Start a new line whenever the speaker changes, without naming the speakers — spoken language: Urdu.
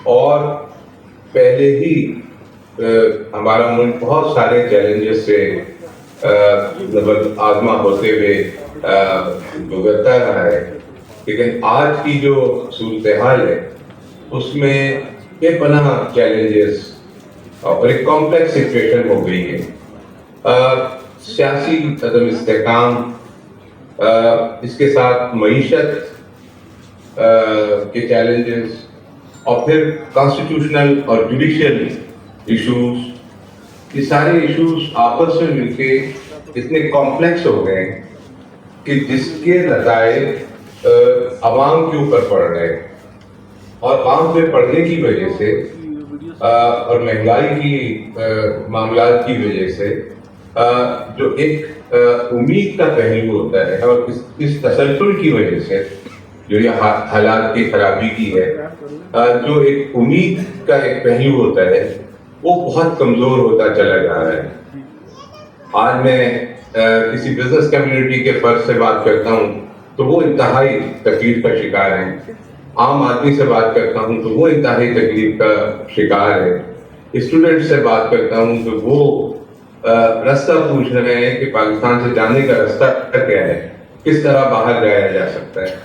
اور پہلے ہی ہمارا ملک بہت سارے چیلنجز سے آزما ہوتے ہوئے گزرتا رہا ہے، لیکن آج کی جو صورتحال ہے اس میں بے پناہ چیلنجز اور ایک کمپلیکس سچویشن ہو گئی ہے۔ سیاسی عدم استحکام، اس کے ساتھ معیشت کے چیلنجز، اور پھر کانسٹیٹیوشنل اور جوڈیشل ایشوز، یہ سارے ایشوز آپس میں مل کے اتنے کمپلیکس ہو گئے کہ جس کے نتائج عوام کے اوپر پڑ رہے ہیں، اور عوام پہ پڑنے کی وجہ سے اور مہنگائی کی معاملات کی وجہ سے جو ایک امید کا پہلو ہوتا ہے، اور اس تسلسل کی وجہ سے جو یہ حالات کی خرابی کی ہے، جو ایک امید کا ایک پہلو ہوتا ہے وہ بہت کمزور ہوتا چلا جا رہا ہے۔ آج میں کسی بزنس کمیونٹی کے فرد سے بات کرتا ہوں تو وہ انتہائی تکلیف کا شکار ہیں، عام آدمی سے بات کرتا ہوں تو وہ انتہائی تکلیف کا شکار ہے، اسٹوڈنٹ سے بات کرتا ہوں تو وہ راستہ پوچھ رہے ہیں کہ پاکستان سے جانے کا راستہ کیا ہے، کس طرح باہر جایا جا سکتا ہے۔